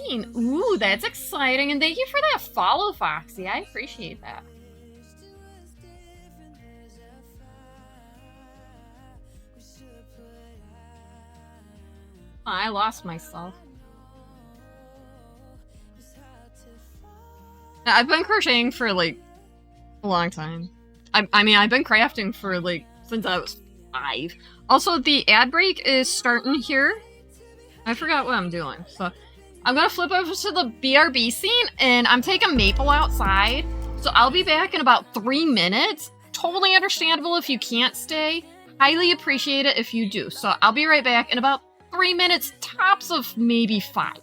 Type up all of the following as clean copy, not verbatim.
18. Ooh, that's exciting. And thank you for that follow, Foxy. I appreciate that. I lost myself. I've been crocheting for like a long time. I mean, I've been crafting for like since I was 5. Also, the ad break is starting here. I forgot what I'm doing, so I'm gonna flip over to the BRB scene, and I'm taking Maple outside. So I'll be back in about 3 minutes. Totally understandable if you can't stay. Highly appreciate it if you do. So I'll be right back in about 3 minutes, tops of maybe 5.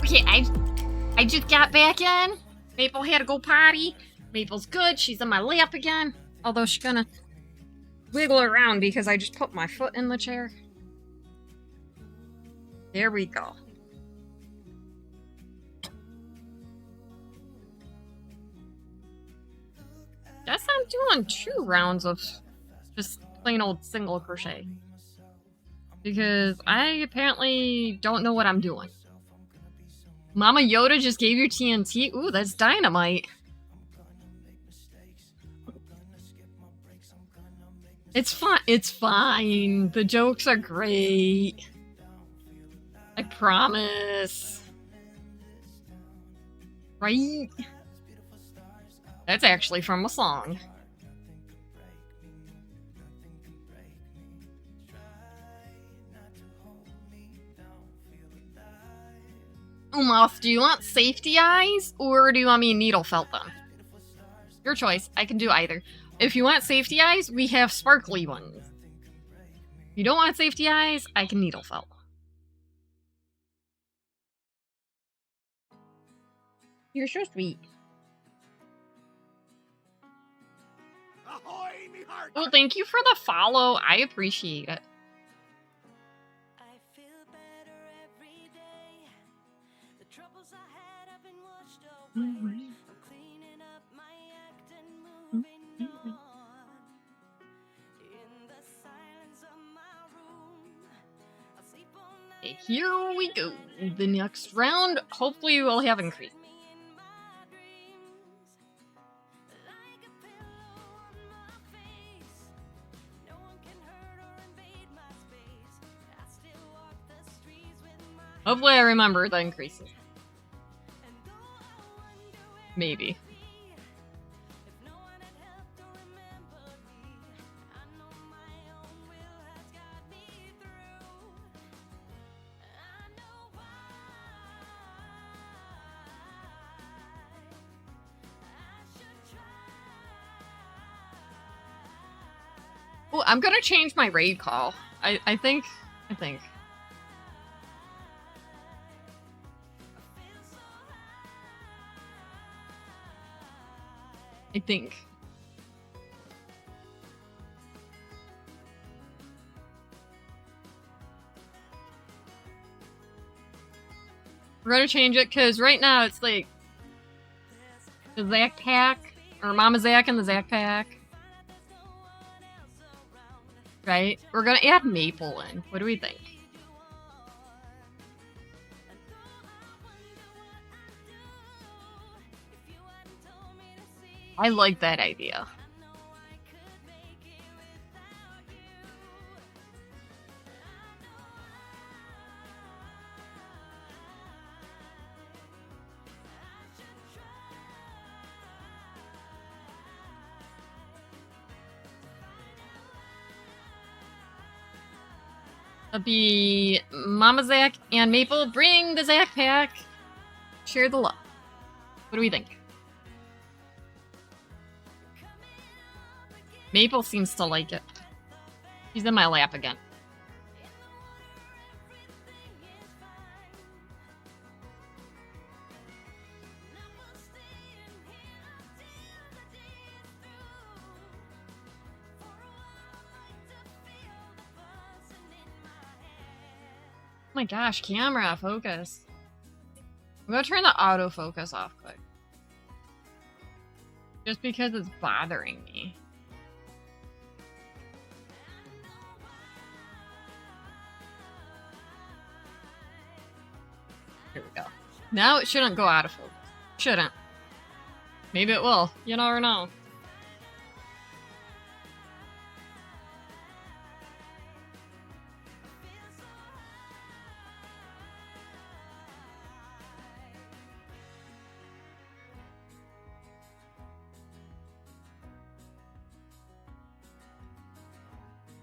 Okay, I just got back in. Maple had to go potty. Maple's good. She's in my lap again. Although she's gonna wiggle around because I just put my foot in the chair. There we go. Guess I'm doing 2 rounds of just plain old single crochet. Because I apparently don't know what I'm doing. Mama Yoda just gave you TNT? Ooh, that's dynamite. It's fine. It's fine. The jokes are great. I promise. Right? That's actually from a song. Umos, do you want safety eyes or do you want me to needle felt them? Your choice. I can do either. If you want safety eyes, we have sparkly ones. If you don't want safety eyes, I can needle felt. You're so sweet. Well, thank you for the follow. I appreciate it. Okay, here we go. The next round, hopefully we'll have increase. Hopefully I remember the increases. Maybe. Oh, I'm gonna change my raid call. I think. I think. We're gonna change it because right now it's like the Zack pack or Mama Zack and the Zack pack. Right? We're gonna add Maple in. What do we think? I like that idea. It'll be Mama Zack and Maple. Bring the Zack pack. Share the love. What do we think? Maple seems to like it. She's in my lap again. Oh my gosh, camera, focus. I'm gonna turn the autofocus off quick. Just because it's bothering me. Here we go. Now it shouldn't go out of focus. Shouldn't. Maybe it will. You never know.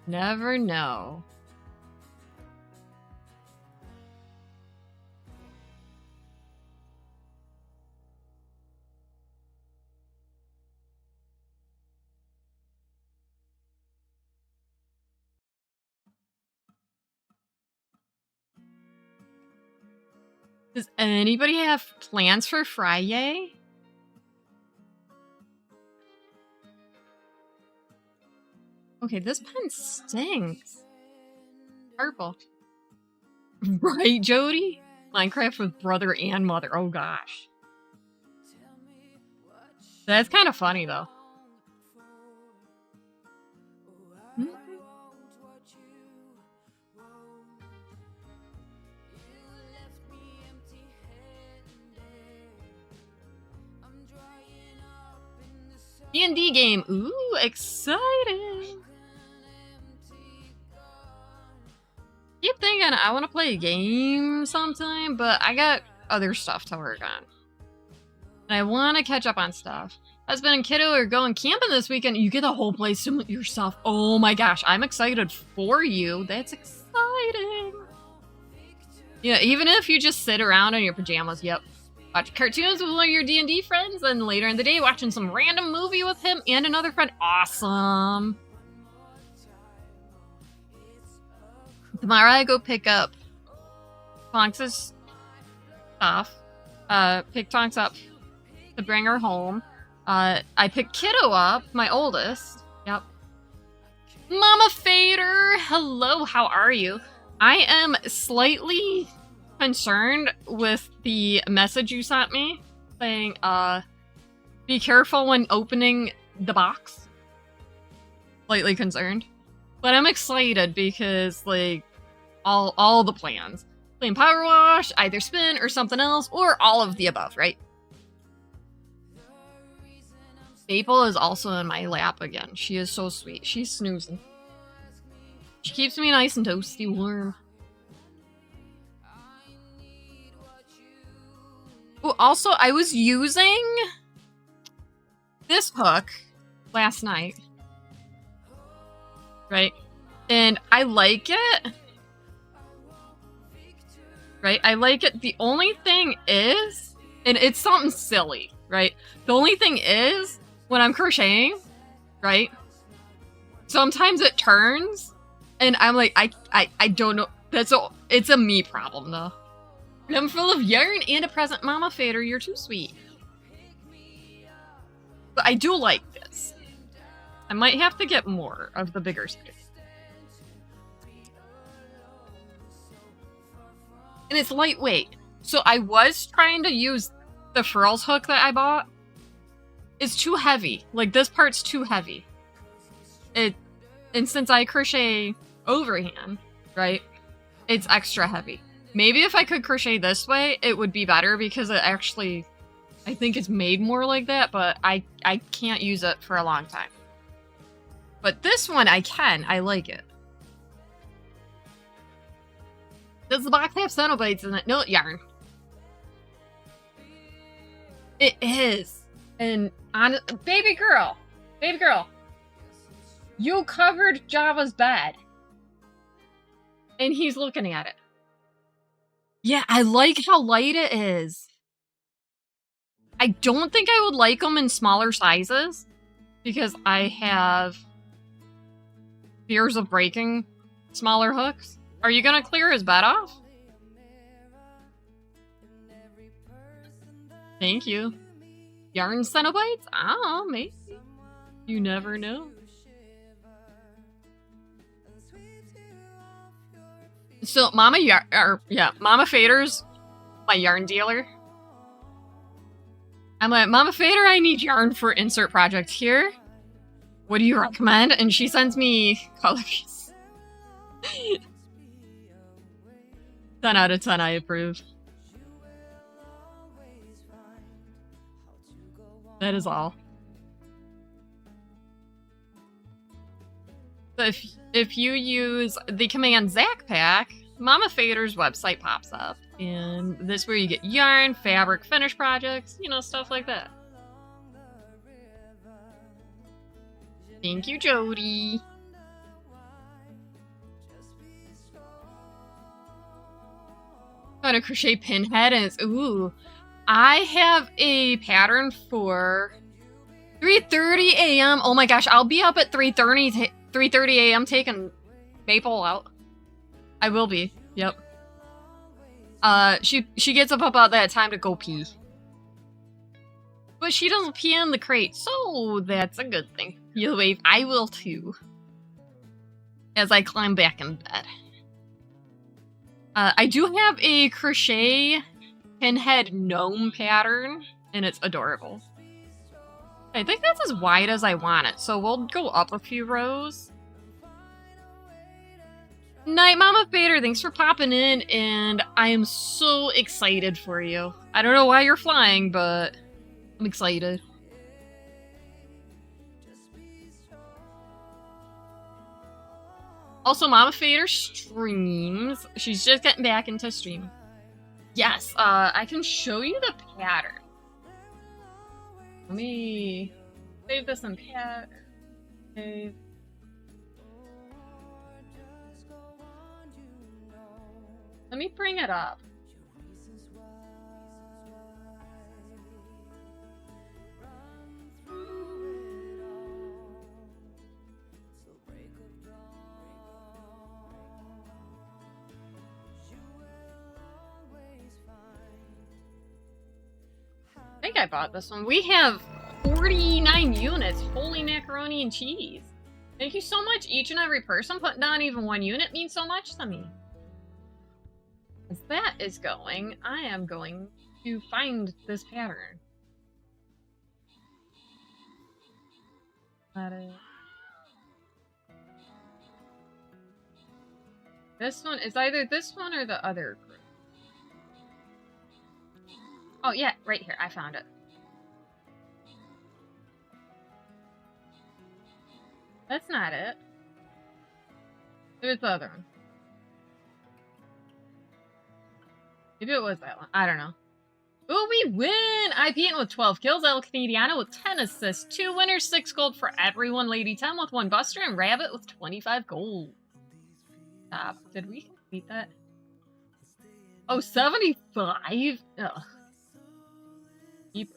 Never know. Does anybody have plans for Friday? Okay, this pen stinks. Purple. Right, Jody? Minecraft with brother and mother. Oh gosh. That's kind of funny though. D&D game. Ooh, exciting. Keep thinking I want to play a game sometime, but I got other stuff to work on. And I want to catch up on stuff. Husband and kiddo are going camping this weekend. You get the whole place to yourself. Oh my gosh, I'm excited for you. That's exciting. Yeah, even if you just sit around in your pajamas, yep. Watch cartoons with one of your D&D friends, and later in the day watching some random movie with him and another friend. Awesome. Tomorrow I go pick up Tonks' stuff. Pick Tonks up to bring her home. I pick Kiddo up, my oldest. Yep. Mama Fader! Hello, how are you? I am slightly concerned with the message you sent me saying, be careful when opening the box. Slightly concerned. But I'm excited because, like, all the plans. Flame Power Wash, either spin or something else, or all of the above, right? Maple is also in my lap again. She is so sweet. She's snoozing. She keeps me nice and toasty warm. Oh, also, I was using this hook last night. Right? And I like it. Right? I like it. The only thing is, and it's something silly, right? The only thing is, when I'm crocheting, right? Sometimes it turns, and I'm like, I don't know. It's a me problem, though. I'm full of yarn and a present. Mama Fader, you're too sweet. But I do like this. I might have to get more of the bigger stick. And it's lightweight. So I was trying to use the frills hook that I bought. It's too heavy. Like, this part's too heavy. And since I crochet overhand, right, it's extra heavy. Maybe if I could crochet this way, it would be better because it actually, I think it's made more like that, but I can't use it for a long time. But this one I can. I like it. Does the box have Cenobites in it? No, yarn. It is. And baby girl, you covered Java's bed. And he's looking at it. Yeah, I like how light it is. I don't think I would like them in smaller sizes because I have fears of breaking smaller hooks. Are you gonna clear his bed off? Thank you. Yarn Cenobites? Oh, maybe. You never know. So Mama Fader's my yarn dealer. I'm like, Mama Fader, I need yarn for insert project here. What do you recommend? And she sends me colors. 10 out of 10, I approve. That is all. So if you use the command ZachPack, Mama Fader's website pops up. And this is where you get yarn, fabric, finish projects, you know, stuff like that. Thank you, Jody. I'm gonna crochet pinhead and it's, ooh. I have a pattern for 3:30 a.m. Oh my gosh, I'll be up at 3:30 a.m. taking Maple out. I will be, yep. She gets up about that time to go pee. But she doesn't pee in the crate, so that's a good thing. You'll wave, I will too. As I climb back in bed. I do have a crochet pinhead gnome pattern, and it's adorable. I think that's as wide as I want it, so we'll go up a few rows. Night, Mama Fader, thanks for popping in, and I am so excited for you. I don't know why you're flying, but I'm excited. Also, Mama Fader streams. She's just getting back into streaming. Yes, I can show you the pattern. Let me save this in pattern. Let me bring it up. I think I bought this one. We have 49 units. Holy macaroni and cheese. Thank you so much, each and every person. Putting down even 1 unit means so much to me. As that is going, I am going to find this pattern. That is... This one is either this one or the other group. Oh yeah, right here. I found it. That's not it. There's the other one. Maybe it was that one. I don't know. Ooh, we win! I beat with 12 kills. El Canadiano with 10 assists. 2 winners, 6 gold for everyone. Lady 10 with 1 buster. And Rabbit with 25 gold. Stop. Did we complete that? Oh, 75? Ugh. Keep.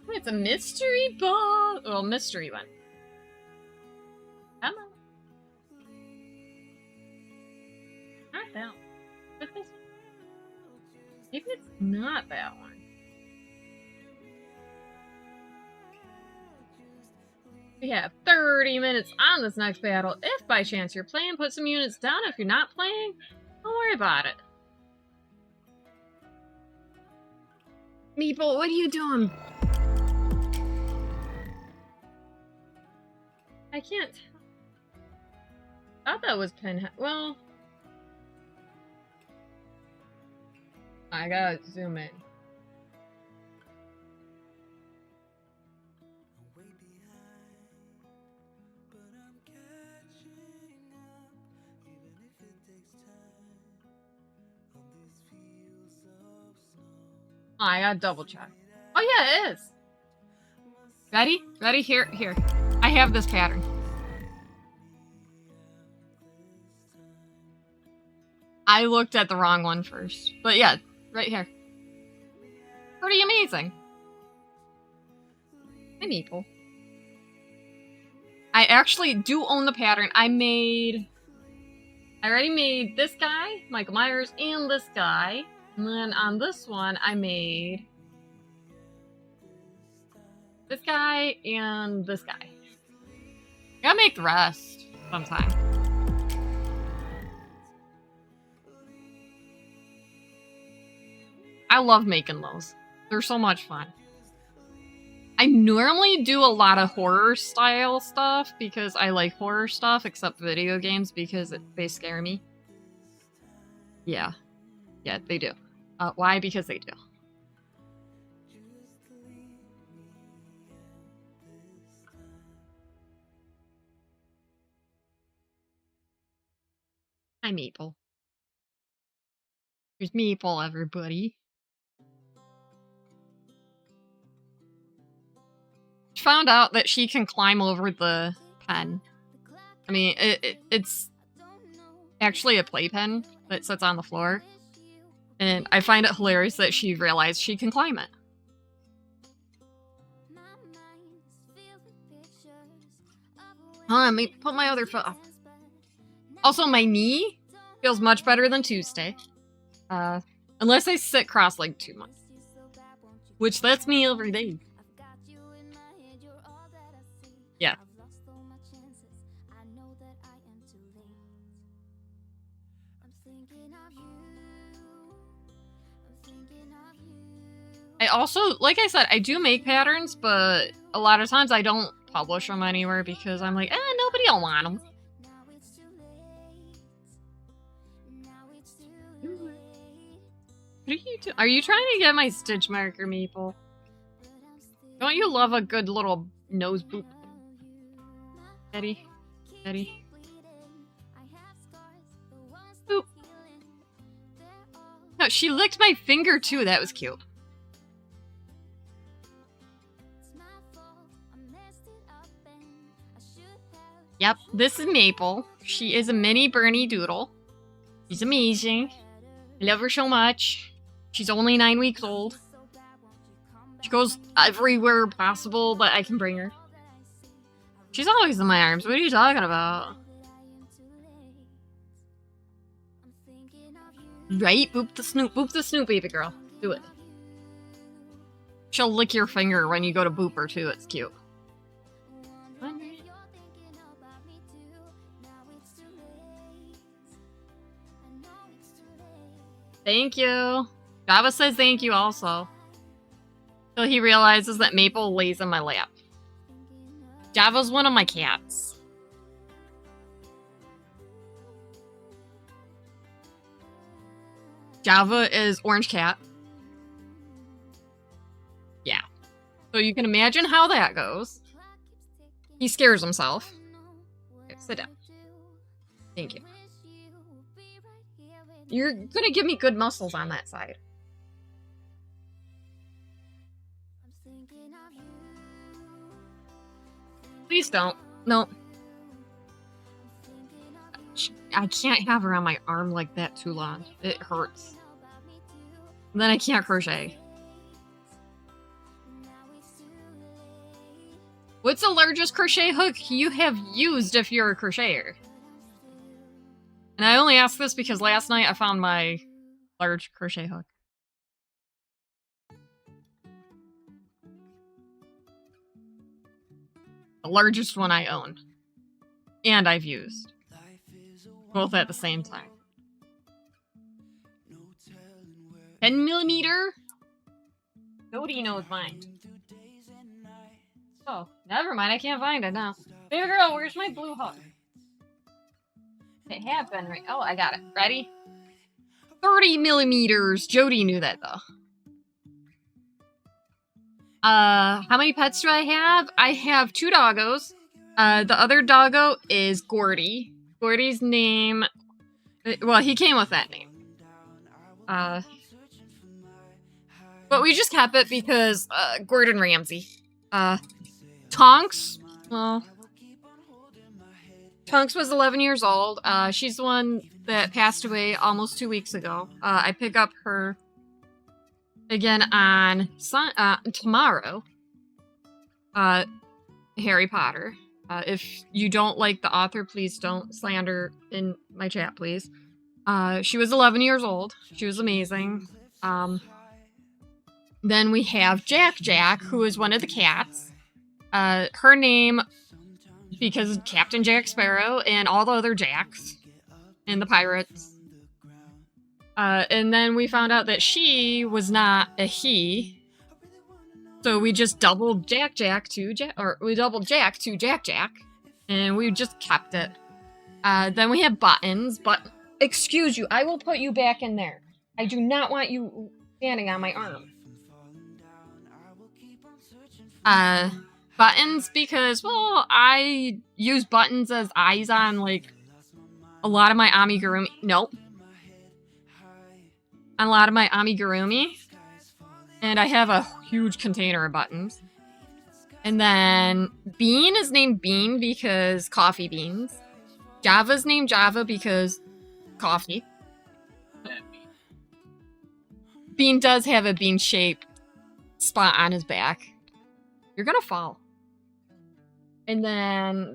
It's a mystery ball. Well, mystery one. Come on. Not that one. But this one. Maybe it's not that one. We have 30 minutes on this next battle. If by chance you're playing, put some units down. If you're not playing, don't worry about it. Meeple, what are you doing? I can't. I thought that was Pinhead. Well, I gotta zoom in. Oh, I gotta double check. Oh yeah, it is. Ready? Ready? Here, here. I have this pattern. I looked at the wrong one first. But yeah, right here. Pretty amazing. Hi, Meeple. I actually do own the pattern. I already made this guy, Michael Myers, and this guy. And then on this one, I made this guy and this guy. I gotta make the rest sometime. I love making those. They're so much fun. I normally do a lot of horror style stuff because I like horror stuff, except video games because they scare me. Yeah. Yeah, they do. Why? Because they do. Hi, Meeple. Here's Meeple, everybody. Found out that she can climb over the pen. I mean, it's actually a playpen that sits on the floor. And I find it hilarious that she realized she can climb it. Hold on, let me put my other foot up. Also, my knee feels much better than Tuesday. Unless I sit cross-legged too much. Which that's me every day. Yeah. I also, like I said, I do make patterns, but a lot of times I don't publish them anywhere because I'm like, nobody will want them. What are you doing? Are you trying to get my stitch marker, Meeple? Don't you love a good little nose boop? Eddie. Eddie. Boop. No, she licked my finger too. That was cute. Yep, this is Maple. She is a mini Bernie Doodle. She's amazing. I love her so much. She's only 9 weeks old. She goes everywhere possible that I can bring her. She's always in my arms. What are you talking about? Right? Boop the snoop, baby girl. Do it. She'll lick your finger when you go to boop her too. It's cute. Thank you. Java says thank you also. Till he realizes that Maple lays in my lap. Java's one of my cats. Java is orange cat. Yeah. So you can imagine how that goes. He scares himself. Okay, sit down. Thank you. You're gonna give me good muscles on that side. Please don't. No. I can't have her on my arm like that too long. It hurts. And then I can't crochet. What's the largest crochet hook you have used if you're a crocheter? And I only ask this because last night I found my large crochet hook. The largest one I own. And I've used. Both at the same time. 10mm? Nobody knows mine. Oh, never mind. I can't find it now. Baby girl, where's my blue hook? It had been right. Oh, I got it. Ready? 30mm. Jody knew that though. How many pets do I have? I have 2 doggos. The other doggo is Gordy. Gordy's name... Well, he came with that name. But we just kept it because, Gordon Ramsay. Tonks? Well... Tonks was 11 years old. She's the one that passed away almost 2 weeks ago. I pick up her again on tomorrow. Harry Potter. If you don't like the author, please don't slander in my chat, please. She was 11 years old. She was amazing. Then we have Jack, who is one of the cats. Her name... because Captain Jack Sparrow and all the other Jacks and the pirates. And then we found out that she was not a he. So we just doubled Jack to Jack, and we just kept it. Then we have Buttons, but excuse you, I will put you back in there. I do not want you standing on my arm. Buttons because, well, I use Buttons as eyes on, like, a lot of my amigurumi. Nope. On a lot of my amigurumi. And I have a huge container of Buttons. And then Bean is named Bean because coffee beans. Java's named Java because coffee. Bean does have a bean-shaped spot on his back. You're gonna fall. And then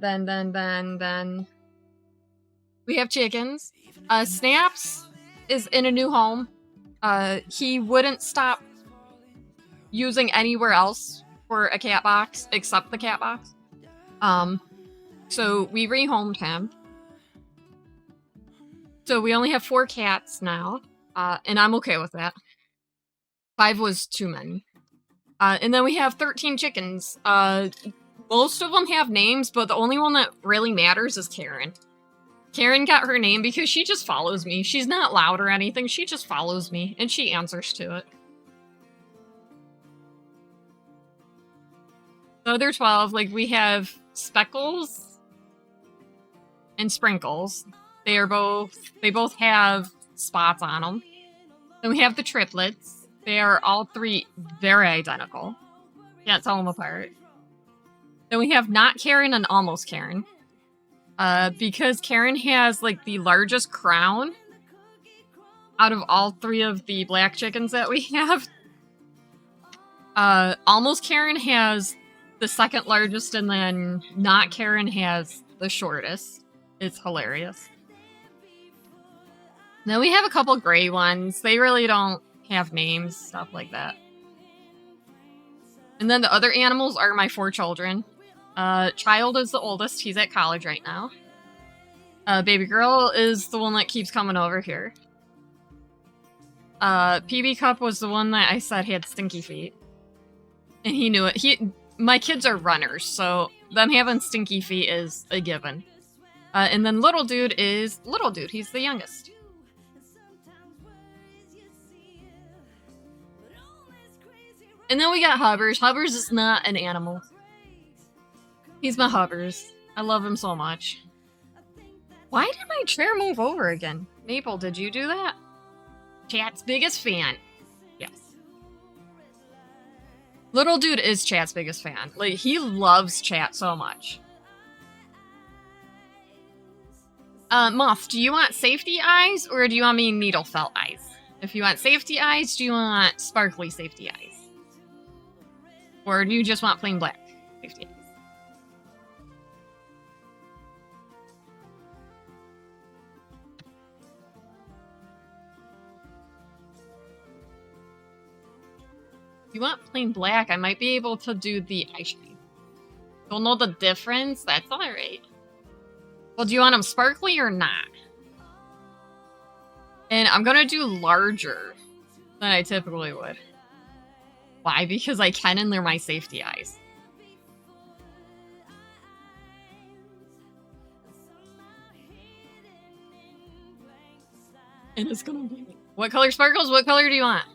we have chickens. Snaps is in a new home. He wouldn't stop using anywhere else for a cat box except the cat box. So we rehomed him. So we only have 4 cats now. And I'm okay with that. 5 was too many. And then we have 13 chickens. Most of them have names, but the only one that really matters is Karen. Karen got her name because she just follows me. She's not loud or anything. She just follows me, and she answers to it. The other 12, like, we have Speckles and Sprinkles. They both have spots on them. Then we have the triplets. They are all 3 very identical. Can't tell them apart. Then we have Not Karen and Almost Karen. Because Karen has like the largest crown out of all 3 of the black chickens that we have. Almost Karen has the second largest, and then not Karen has the shortest. It's hilarious. Then we have a couple gray ones. They really don't have names, stuff like that. And then the other animals are my 4 children. Child is the oldest. He's at college right now. Baby girl is the one that keeps coming over here. PB Cup was the one that I said had stinky feet. And he knew it. My kids are runners, so them having stinky feet is a given. And then little dude is little dude. He's the youngest. And then we got Hubbers. Hubbers is not an animal. He's my Hubbers. I love him so much. Why did my chair move over again? Maple, did you do that? Chat's biggest fan. Yes. Little dude is Chat's biggest fan. Like, he loves Chat so much. Moth, do you want safety eyes or do you want me needle felt eyes? If you want safety eyes, do you want sparkly safety eyes? Or do you just want plain black safety eyes? If you want plain black, I might be able to do the eye shine. You'll know the difference? That's alright. Well, do you want them sparkly or not? And I'm gonna do larger than I typically would. Why? Because I can and they're my safety eyes. And it's gonna be... What color sparkles? What color do you want?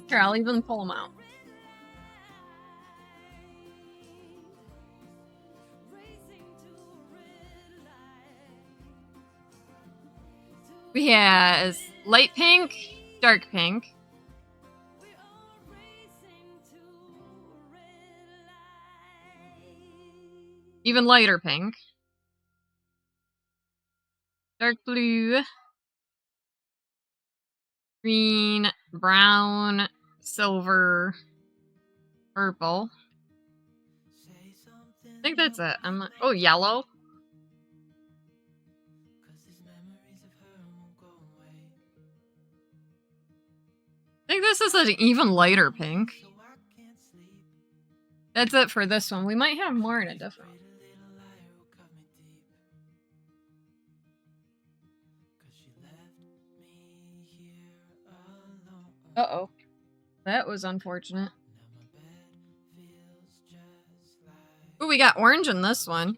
Here, I'll even pull them out. We have light pink, dark pink. Even lighter pink. Dark blue. Green, brown, silver, purple. I think that's it. I'm not... Oh, yellow. I think this is an even lighter pink. That's it for this one. We might have more in a different one. Uh-oh. That was unfortunate. Oh, we got orange in this one.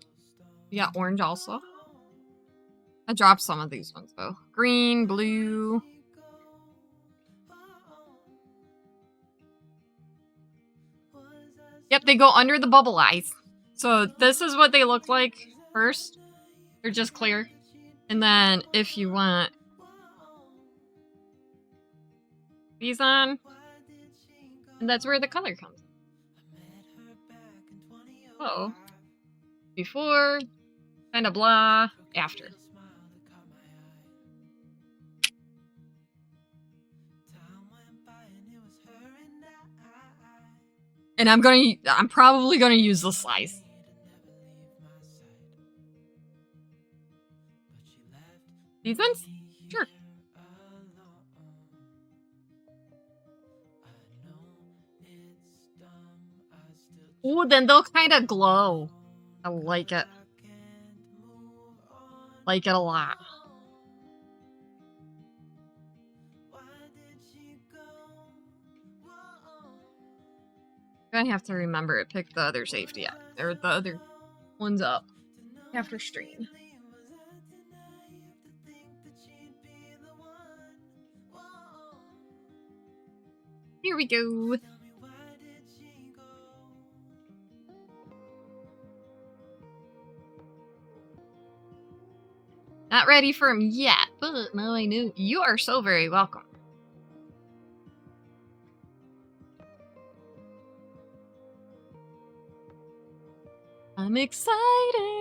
We got orange also. I dropped some of these ones, though. Green, blue. Yep, they go under the bubble eyes. So this is what they look like first. They're just clear. And then if you want these on, and that's where the color comes in. Uh-oh. Before, kind of blah, after. And I'm probably gonna use the slice. These ones? Sure. Ooh, then they'll kind of glow. I like it. Like it a lot. I have to remember to pick the other safety up, or the other ones up after stream. Here we go. Not ready for him yet, but now I know. You are so very welcome. I'm excited.